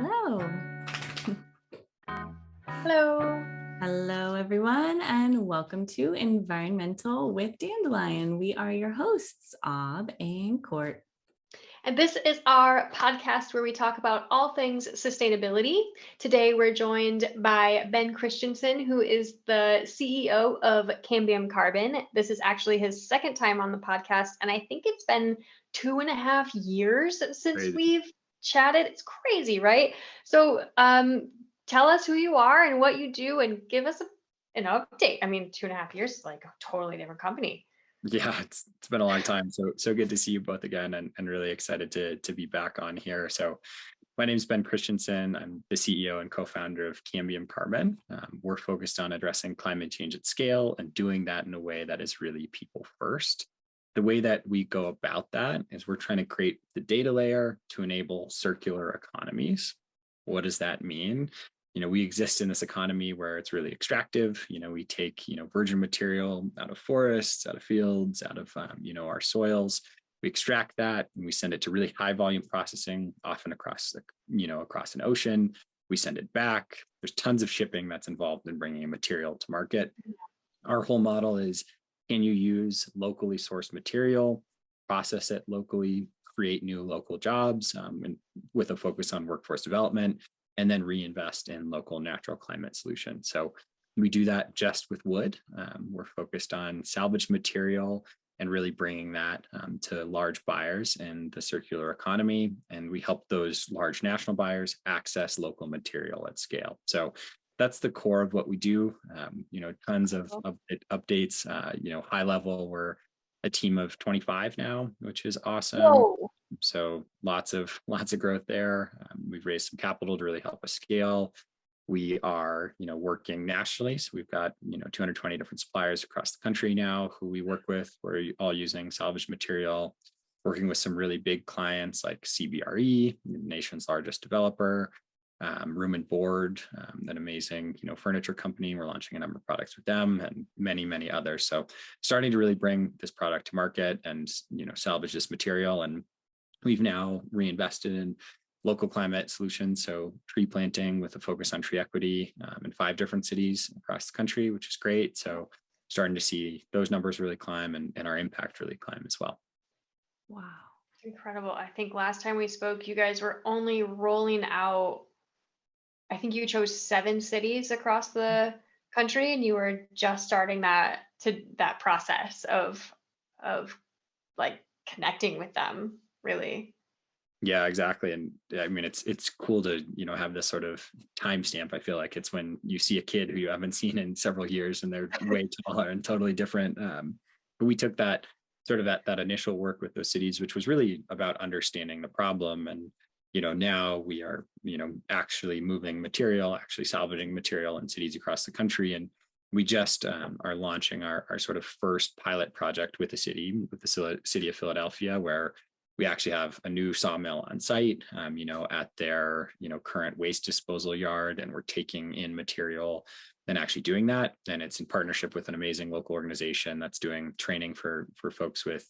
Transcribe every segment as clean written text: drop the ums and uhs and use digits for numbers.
Hello. Hello. Hello, everyone, and welcome to Environmental with Dandelion. We are your hosts, Ob and Court. And this is our podcast where we talk about all things sustainability. Today, we're joined by Ben Christensen, who is the CEO of Cambium Carbon. This is actually his second time on the podcast, and I think it's been 2.5 years since Crazy. we've chatted. It's crazy, right? So, tell us who you are and what you do, and give us an update. I mean, 2.5 years is like a totally different company. Yeah, it's been a long time. So good to see you both again, and really excited to be back on here. So my name is Ben Christensen. I'm the CEO and co-founder of Cambium Carbon. We're focused on addressing climate change at scale and doing that in a way that is really people first. The way that we go about that is we're trying to create the data layer to enable circular economies. What does that mean? We exist in this economy where it's really extractive. We take, virgin material out of forests, out of fields, out of, our soils. We extract that and we send it to really high volume processing, often across across an ocean. We send it back. There's tons of shipping that's involved in bringing a material to market. Our whole model is, can you use locally sourced material, process it locally, create new local jobs, and with a focus on workforce development, and then reinvest in local natural climate solutions. So we do that just with wood. We're focused on salvaged material and really bringing that to large buyers in the circular economy. And we help those large national buyers access local material at scale. So that's the core of what we do. Tons of updates, high level. We're a team of 25 now, which is awesome. Whoa. So lots of growth there. We've raised some capital to really help us scale. We are, working nationally. So we've got, 220 different suppliers across the country now who we work with. We're all using salvaged material, working with some really big clients like CBRE, the nation's largest developer, Room and Board, an amazing, furniture company. We're launching a number of products with them and many, many others. So starting to really bring this product to market and, salvage this material. And we've now reinvested in local climate solutions, so tree planting with a focus on tree equity in 5 different cities across the country, which is great. So starting to see those numbers really climb and our impact really climb as well. Wow. Incredible. I think last time we spoke, you guys were only rolling out, I think you chose 7 cities across the country, and you were just starting that process of like connecting with them, really. Yeah, exactly. And I mean, it's cool to, have this sort of timestamp. I feel like it's when you see a kid who you haven't seen in several years and they're way taller and totally different. But we took that sort of that initial work with those cities, which was really about understanding the problem. And, now we are, actually moving material, actually salvaging material in cities across the country. And we just are launching our sort of first pilot project with the city of Philadelphia, where we actually have a new sawmill on site, at their, current waste disposal yard, and we're taking in material and actually doing that. And it's in partnership with an amazing local organization that's doing training for folks with,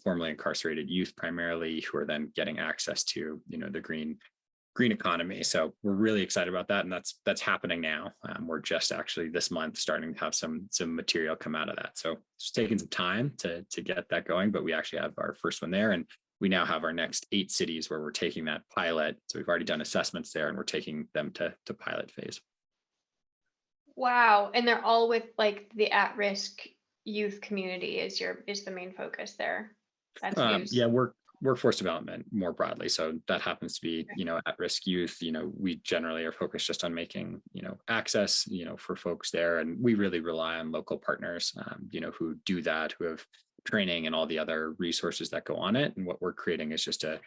formerly incarcerated youth primarily, who are then getting access to, the green economy. So we're really excited about that, and that's happening now. We're just actually this month starting to have some material come out of that. So it's taking some time to get that going, but we actually have our first one there, and we now have our next 8 cities where we're taking that pilot. So we've already done assessments there, and we're taking them to pilot phase. Wow. And they're all with like the at-risk youth community is the main focus there. That's news. Yeah, workforce development more broadly. So that happens to be, at-risk youth. We generally are focused just on making, access, for folks there. And we really rely on local partners, who do that, who have training and all the other resources that go on it. And what we're creating is just a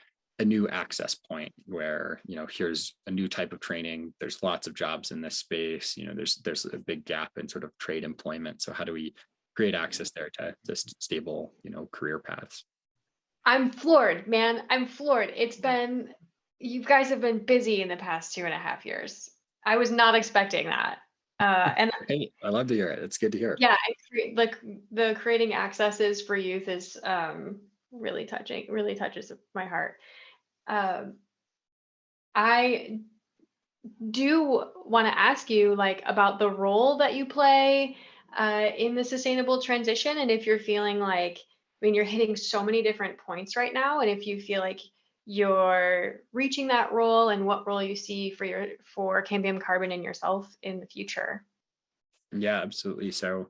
new access point where, here's a new type of training. There's lots of jobs in this space. There's a big gap in sort of trade employment. So how do we create access there to just stable, career paths? I'm floored, man. I'm floored. You guys have been busy in the past 2.5 years. I was not expecting that. And Hey, I love to hear it. It's good to hear. yeah, like the creating accesses for youth is really touching, really touches my heart. Um, I do want to ask you like about the role that you play in the sustainable transition, and if you're feeling like, I mean, you're hitting so many different points right now, and if you feel like you're reaching that role, and what role you see for Cambium Carbon and yourself in the future. Yeah, absolutely. So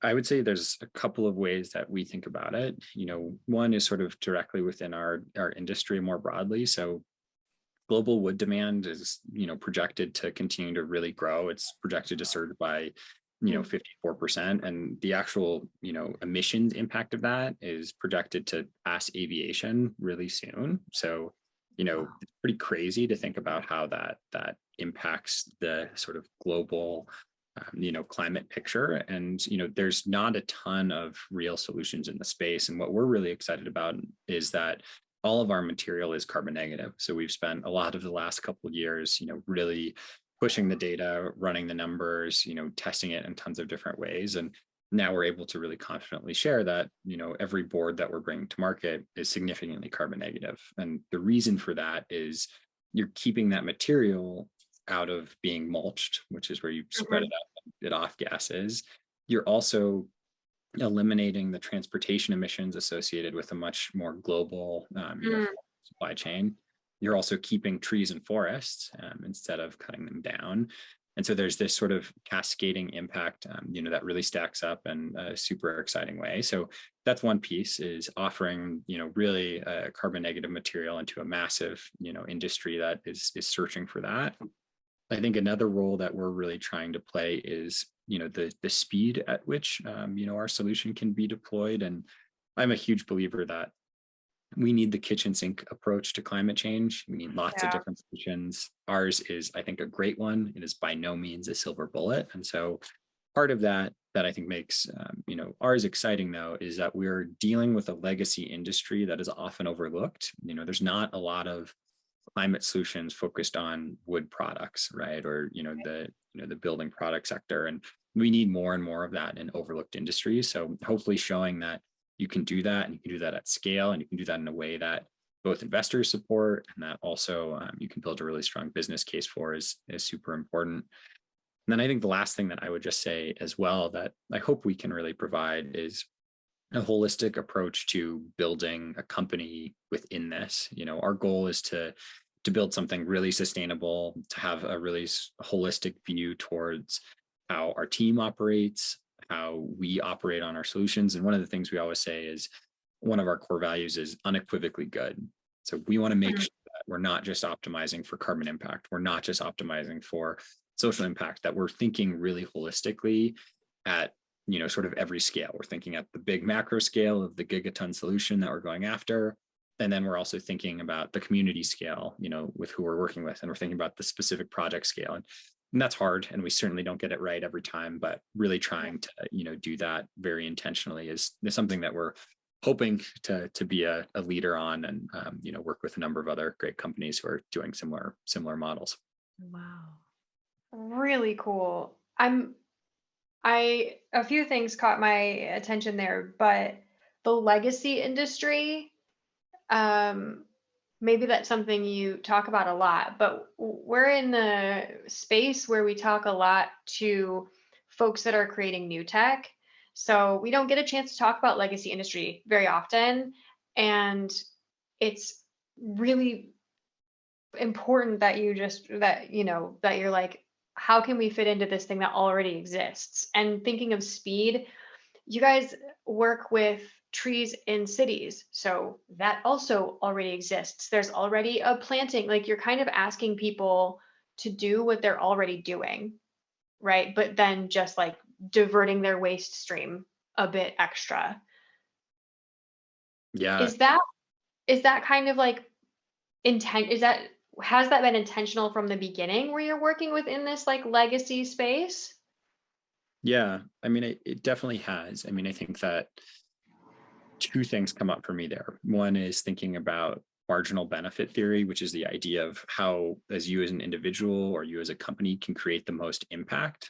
I would say there's a couple of ways that we think about it. One is sort of directly within our industry more broadly. So global wood demand is, projected to continue to really grow. It's projected to surge by, Mm. 54%. And the actual, emissions impact of that is projected to pass aviation really soon. So, it's pretty crazy to think about how that impacts the sort of global climate picture. And there's not a ton of real solutions in the space. And what we're really excited about is that all of our material is carbon negative. So we've spent a lot of the last couple of years, really pushing the data, running the numbers, testing it in tons of different ways. And now we're able to really confidently share that, every board that we're bringing to market is significantly carbon negative. And the reason for that is you're keeping that material out of being mulched, which is where you spread it Mhm. out and get off gases. You're also eliminating the transportation emissions associated with a much more global, Mm. supply chain. You're also keeping trees and forests instead of cutting them down. And so there's this sort of cascading impact, that really stacks up in a super exciting way. So that's one piece, is offering, really carbon negative material into a massive, industry that is searching for that. I think another role that we're really trying to play is, the speed at which, our solution can be deployed. And I'm a huge believer that we need the kitchen sink approach to climate change. We need lots of Yeah. different solutions. Ours is, I think, a great one. It is by no means a silver bullet. And so part of that I think makes, ours exciting, though, is that we're dealing with a legacy industry that is often overlooked. There's not a lot of climate solutions focused on wood products, right? Or, the building product sector. And we need more and more of that in overlooked industries. So hopefully showing that you can do that, and you can do that at scale, and you can do that in a way that both investors support, and that also you can build a really strong business case for is super important. And then I think the last thing that I would just say as well that I hope we can really provide is a holistic approach to building a company within this. Our goal is to build something really sustainable, to have a really holistic view towards how our team operates, how we operate on our solutions. And one of the things we always say is one of our core values is unequivocally good. So we want to make Mhm. sure that we're not just optimizing for carbon impact. We're not just optimizing for social impact, that we're thinking really holistically at, sort of every scale. We're thinking at the big macro scale of the gigaton solution that we're going after. And then we're also thinking about the community scale, with who we're working with. And we're thinking about the specific project scale. And that's hard. And we certainly don't get it right every time, but really trying to, do that very intentionally is something that we're hoping to be a leader on, and, work with a number of other great companies who are doing similar models. Wow. Really cool. I a few things caught my attention there, but the legacy industry, um, maybe that's something you talk about a lot, but we're in the space where we talk a lot to folks that are creating new tech. So we don't get a chance to talk about legacy industry very often. And it's really important that that you're like, how can we fit into this thing that already exists? And thinking of speed, you guys work with trees in cities, so that also already exists. There's already a planting, like you're kind of asking people to do what they're already doing, right? But then just like diverting their waste stream a bit extra. Yeah. Is that is that kind of like intent, is that, has that been intentional from the beginning where you're working within this like legacy space? Yeah. I mean, it definitely has. I mean, I think that two things come up for me there. One is thinking about marginal benefit theory, which is the idea of how, as you as an individual or you as a company, can create the most impact.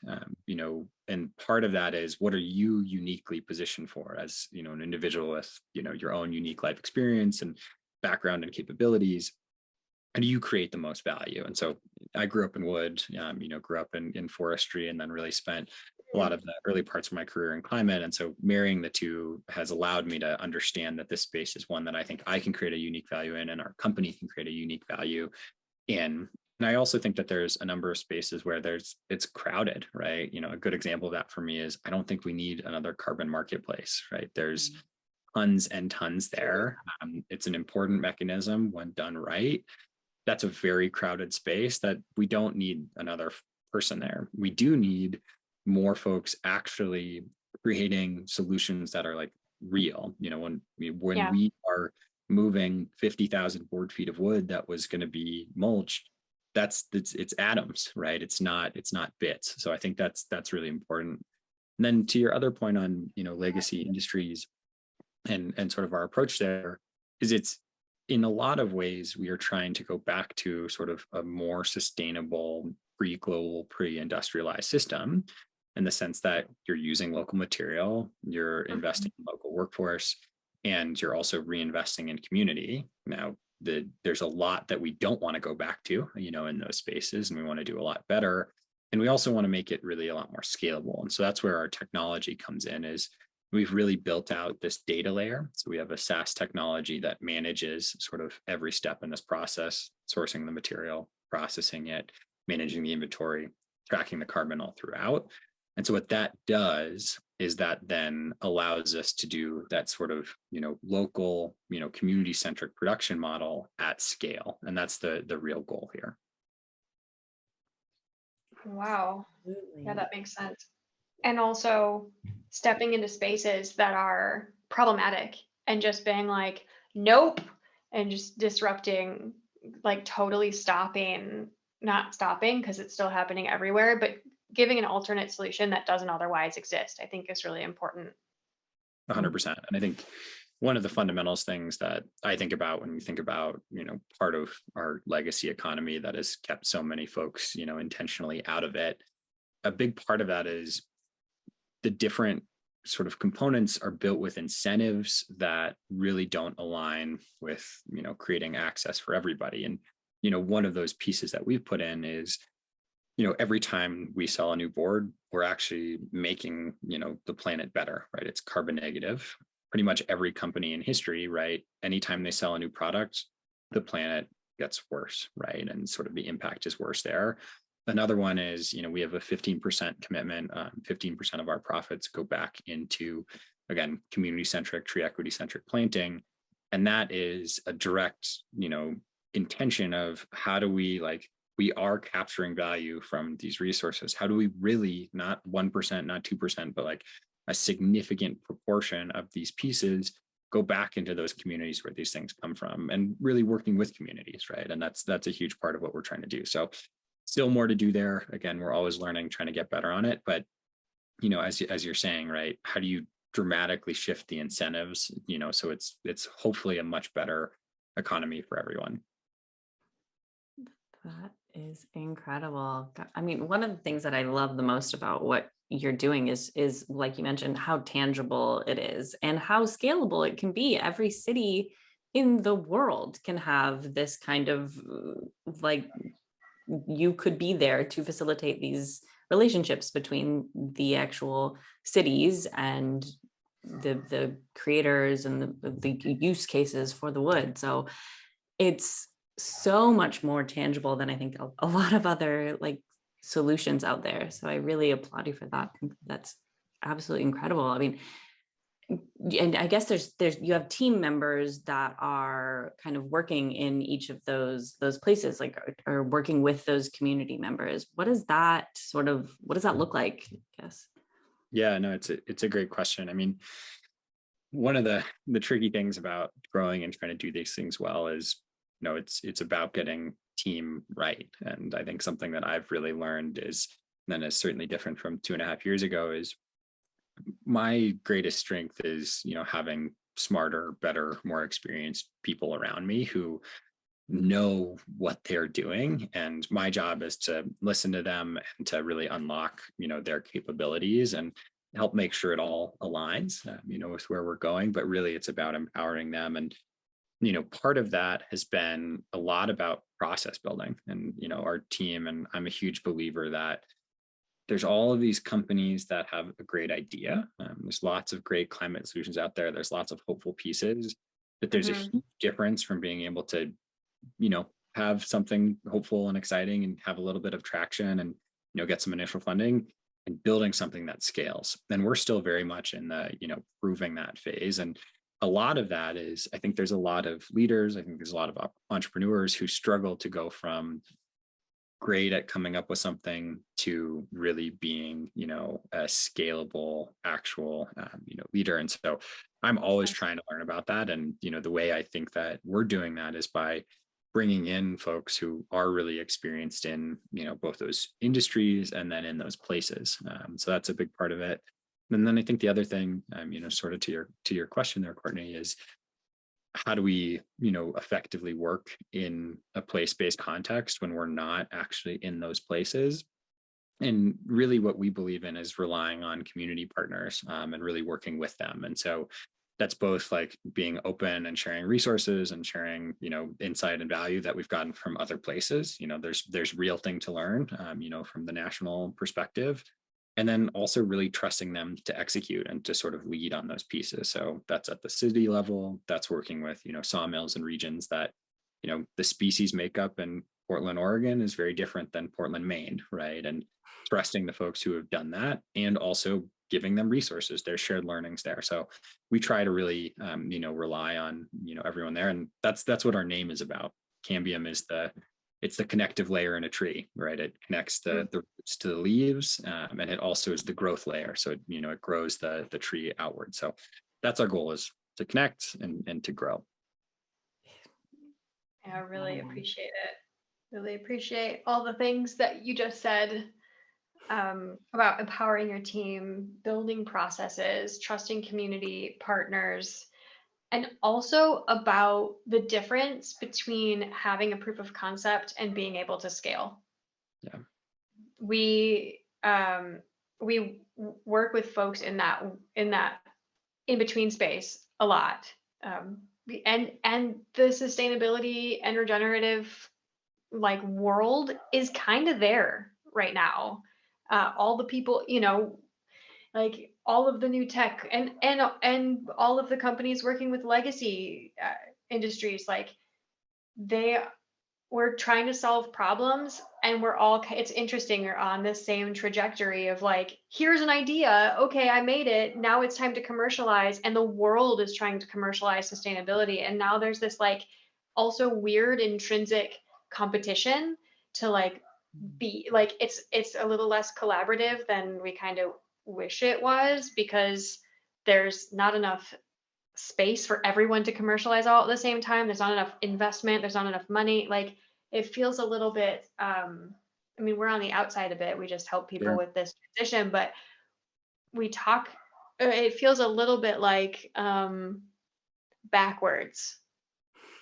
And part of that is, what are you uniquely positioned for as, an individual with, your own unique life experience and background and capabilities. how do you create the most value? And so I grew up in wood, grew up in forestry, and then really spent a lot of the early parts of my career in climate. And so marrying the two has allowed me to understand that this space is one that I think I can create a unique value in, and our company can create a unique value in. And I also think that there's a number of spaces where it's crowded, right? A good example of that for me is I don't think we need another carbon marketplace, right? There's tons and tons there. It's an important mechanism when done right. That's a very crowded space that we don't need another person there. We do need more folks actually creating solutions that are like real. When Yeah. we are moving 50,000 board feet of wood that was going to be mulched, it's atoms, right? It's not bits. So I think that's really important. And then to your other point on legacy industries and sort of our approach there is it's in a lot of ways we are trying to go back to sort of a more sustainable pre-global, pre-industrialized system, in the sense that you're using local material, you're investing in local workforce, and you're also reinvesting in community. Now, there's a lot that we don't want to go back to, in those spaces, and we want to do a lot better. And we also want to make it really a lot more scalable. And so that's where our technology comes in, is we've really built out this data layer. So we have a SaaS technology that manages sort of every step in this process, sourcing the material, processing it, managing the inventory, tracking the carbon all throughout. And so what that does is that then allows us to do that sort of, local, community-centric production model at scale. And that's the real goal here. Wow. Absolutely. Yeah, that makes sense. And also stepping into spaces that are problematic and just being like, nope, and just disrupting, like totally not stopping because it's still happening everywhere, but giving an alternate solution that doesn't otherwise exist, I think is really important. 100%. And I think one of the fundamentals things that I think about when we think about, part of our legacy economy that has kept so many folks, intentionally out of it, a big part of that is the different sort of components are built with incentives that really don't align with, creating access for everybody. And, one of those pieces that we've put in is, every time we sell a new board, we're actually making, the planet better, right? It's carbon negative. Pretty much every company in history, right? Anytime they sell a new product, the planet gets worse, right? And sort of the impact is worse there. Another one is, we have a 15% commitment. 15% of our profits go back into, again, community-centric, tree equity-centric planting. And that is a direct, intention of how do we we are capturing value from these resources. How do we really, not 1%, not 2%, but a significant proportion of these pieces go back into those communities where these things come from, and really working with communities, right? And that's a huge part of what we're trying to do. So still more to do there. Again, we're always learning, trying to get better on it. But, as you're saying, right, how do you dramatically shift the incentives, so it's hopefully a much better economy for everyone. That is incredible. I mean, one of the things that I love the most about what you're doing is like you mentioned, how tangible it is and how scalable it can be. Every city in the world can have this kind of you could be there to facilitate these relationships between the actual cities and the creators and the use cases for the wood. So it's so much more tangible than I think a lot of other solutions out there. So I really applaud you for that. That's absolutely incredible. I mean, and I guess there's you have team members that are kind of working in each of those places, or working with those community members. What does that look like, I guess? Yeah, no, it's a great question. I mean, one of the tricky things about growing and trying to do these things well is, it's about getting team right. And I think something that I've really learned is certainly different from 2.5 years ago, is my greatest strength is, having smarter, better, more experienced people around me who know what they're doing. And my job is to listen to them and to really unlock, their capabilities and help make sure it all aligns, with where we're going. But really it's about empowering them. And, part of that has been a lot about process building. And, our team, and I'm a huge believer that there's all of these companies that have a great idea. There's lots of great climate solutions out there. There's lots of hopeful pieces, but there's a huge difference from being able to, have something hopeful and exciting and have a little bit of traction and, get some initial funding, and building something that scales. And we're still very much in the, proving that phase. And a lot of that is, I think there's a lot of leaders, I think there's a lot of entrepreneurs who struggle to go from great at coming up with something to really being, a scalable, actual, leader. And so I'm always trying to learn about that. And, the way I think that we're doing that is by bringing in folks who are really experienced in, both those industries and then in those places. So that's a big part of it. And then I think the other thing, sort of to your question there, Courtney, is how do we, effectively work in a place-based context when we're not actually in those places? And really what we believe in is relying on community partners, and really working with them. And so that's both like being open and sharing resources and sharing, insight and value that we've gotten from other places. There's real thing to learn, from the national perspective. And then also really trusting them to execute and to sort of lead on those pieces. So that's at the city level, that's working with, sawmills and regions that, the species makeup in Portland, Oregon is very different than Portland, Maine, right? And trusting the folks who have done that and also giving them resources. There's shared learnings there. So we try to really, rely on, everyone there. And that's what our name is about. Cambium is it's the connective layer in a tree, right? It connects the roots to the leaves, and it also is the growth layer. So it grows the tree outward. So that's our goal, is to connect and to grow. I really appreciate it. Really appreciate all the things that you just said, about empowering your team, building processes, trusting community partners, and also about the difference between having a proof of concept and being able to scale. Yeah. We work with folks in that in between space a lot. And the sustainability and regenerative world is kind of there right now. All the people, all of the new tech and all of the companies working with legacy industries, we're trying to solve problems, and it's interesting, we're on this same trajectory of here's an idea, okay, I made it, now it's time to commercialize, and the world is trying to commercialize sustainability. And now there's this also weird intrinsic competition to be it's a little less collaborative than we kind of wish it was, because there's not enough space for everyone to commercialize all at the same time. There's not enough investment, there's not enough money. It feels a little bit, we're on the outside a bit, we just help people Sure. with this transition, but it feels a little bit backwards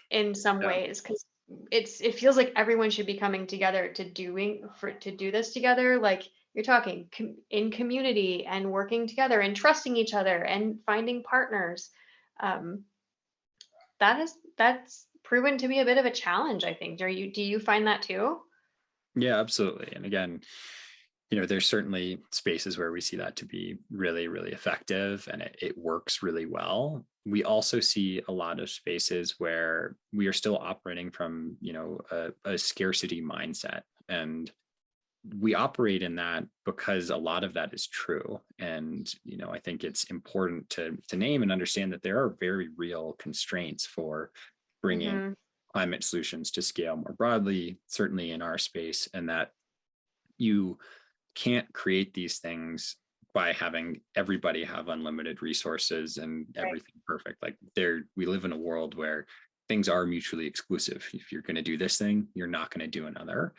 in some ways, because it feels like everyone should be coming together to do this together. You're talking in community and working together and trusting each other and finding partners. That's proven to be a bit of a challenge, I think. Do you find that too? Yeah, absolutely. And again, there's certainly spaces where we see that to be really, really effective, and it works really well. We also see a lot of spaces where we are still operating from, a scarcity mindset. And we operate in that because a lot of that is true. And, I think it's important to name and understand that there are very real constraints for bringing climate solutions to scale more broadly, certainly in our space, and that you can't create these things by having everybody have unlimited resources and everything perfect. We live in a world where things are mutually exclusive. If you're going to do this thing, you're not going to do another.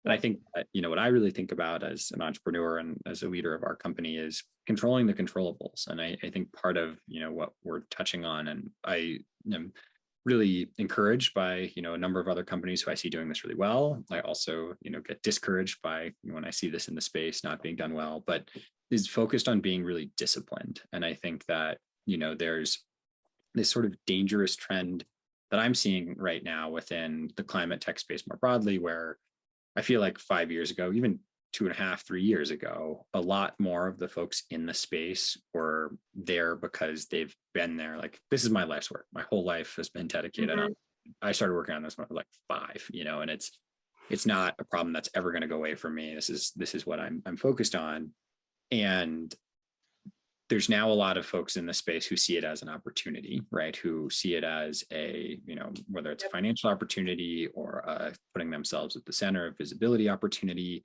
And I think that, what I really think about as an entrepreneur and as a leader of our company is controlling the controllables. And I think part of, what we're touching on, and I am really encouraged by, a number of other companies who I see doing this really well. I also, get discouraged by when I see this in the space not being done well, but is focused on being really disciplined. And I think that, there's this sort of dangerous trend that I'm seeing right now within the climate tech space more broadly, where I feel like 5 years ago, even 2.5, 3 years ago, a lot more of the folks in the space were there because they've been there. Like, this is my life's work. My whole life has been dedicated on. I started working on this when I was like 5, and it's not a problem that's ever going to go away from me. This is what I'm focused on. And there's now a lot of folks in the space who see it as an opportunity, right? Who see it as a, whether it's a financial opportunity or putting themselves at the center of visibility opportunity.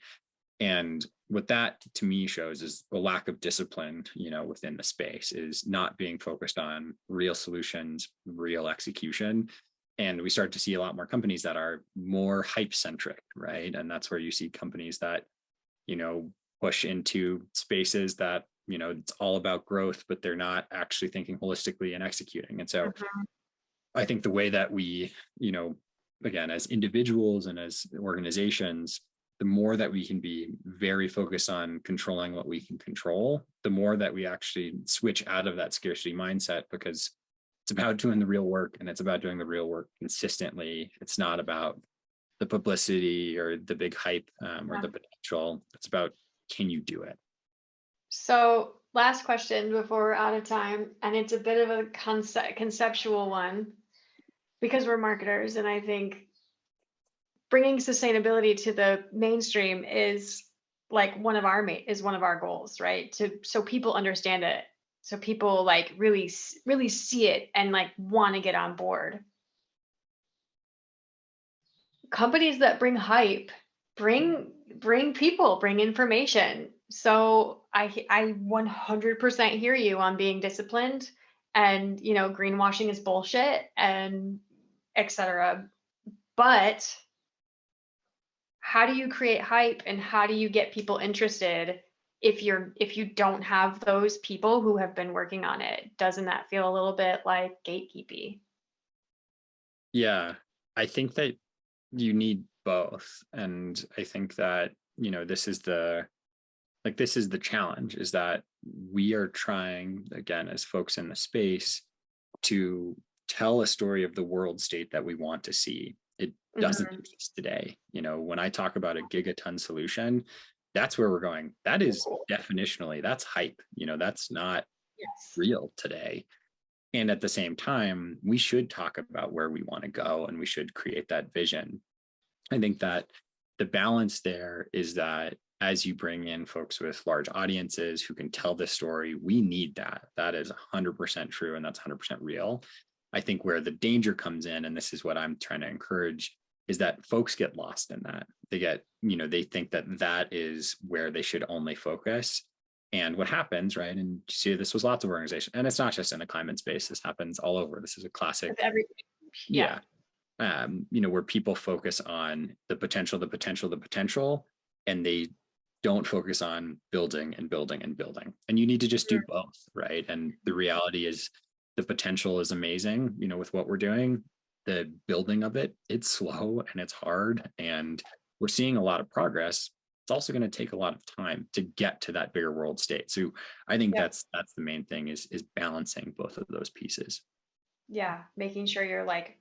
And what that to me shows is a lack of discipline, within the space, is not being focused on real solutions, real execution. And we start to see a lot more companies that are more hype centric, right? And that's where you see companies that, push into spaces that, it's all about growth, but they're not actually thinking holistically and executing. And so I think the way that we, again, as individuals and as organizations, the more that we can be very focused on controlling what we can control, the more that we actually switch out of that scarcity mindset, because it's about doing the real work, and it's about doing the real work consistently. It's not about the publicity or the big hype or the potential. It's about, can you do it? So last question before we're out of time, and it's a bit of a conceptual one, because we're marketers, and I think bringing sustainability to the mainstream is like one of our goals, right? So people understand it, so people like really see it and like want to get on board. Companies that bring hype bring people, bring information. So I 100% hear you on being disciplined, and greenwashing is bullshit, and etc. But how do you create hype, and how do you get people interested if you don't have those people who have been working on it? Doesn't that feel a little bit like gatekeepy? Yeah, I think that you need both. And I think that, this is the challenge, is that we are trying, again, as folks in the space, to tell a story of the world state that we want to see. It doesn't exist today. When I talk about a gigaton solution, that's where we're going. That is definitionally, that's hype. That's not real today. And at the same time, we should talk about where we want to go, and we should create that vision. I think that the balance there is that as you bring in folks with large audiences who can tell this story, we need that. That is 100% true, and that's 100% real. I think where the danger comes in, and this is what I'm trying to encourage, is that folks get lost in that. They think that that is where they should only focus. And what happens, right? And you see this with lots of organizations, and it's not just in the climate space. This happens all over. This is a classic. Yeah. Where people focus on the potential, and they don't focus on building and building and building. And you need to just do both, right? And the reality is the potential is amazing, with what we're doing. The building of it, it's slow and it's hard, and we're seeing a lot of progress. It's also going to take a lot of time to get to that bigger world state. So I think that's the main thing, is balancing both of those pieces. Yeah, making sure you're like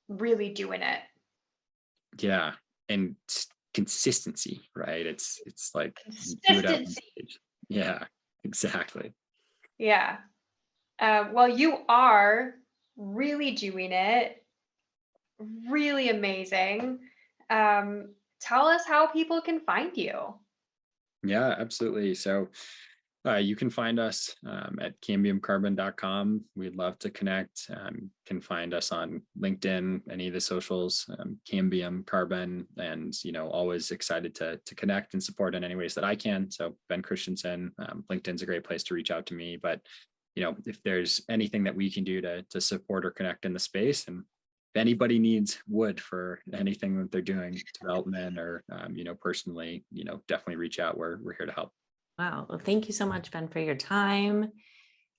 really doing it. Yeah, and consistency, right? It's like consistency. Yeah, exactly. Yeah. Well, you are really doing it. Really amazing. Tell us how people can find you. Yeah, absolutely. So you can find us at cambiumcarbon.com. We'd love to connect. Can find us on LinkedIn, any of the socials, Cambium Carbon, and always excited to connect and support in any ways that I can. So Ben Christensen, LinkedIn's a great place to reach out to me. But if there's anything that we can do to support or connect in the space, and if anybody needs wood for anything that they're doing, development or personally, definitely reach out. We're here to help. Wow. Well, thank you so much, Ben, for your time.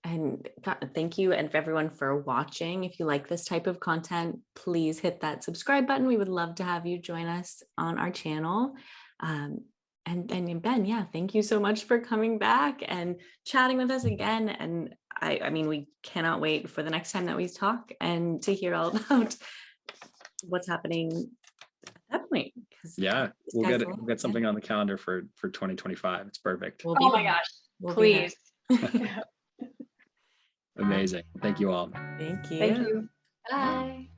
And thank you, and for everyone for watching. If you like this type of content, please hit that subscribe button. We would love to have you join us on our channel. And Ben, thank you so much for coming back and chatting with us again. And I mean, we cannot wait for the next time that we talk and to hear all about what's happening at that point. 'Cause Yeah, this we'll guy's get like, we'll get something on the calendar for 2025. It's perfect. we'll be Oh my there. gosh, We'll be there. please. Amazing. Thank you all. Thank Thank you. you. Bye.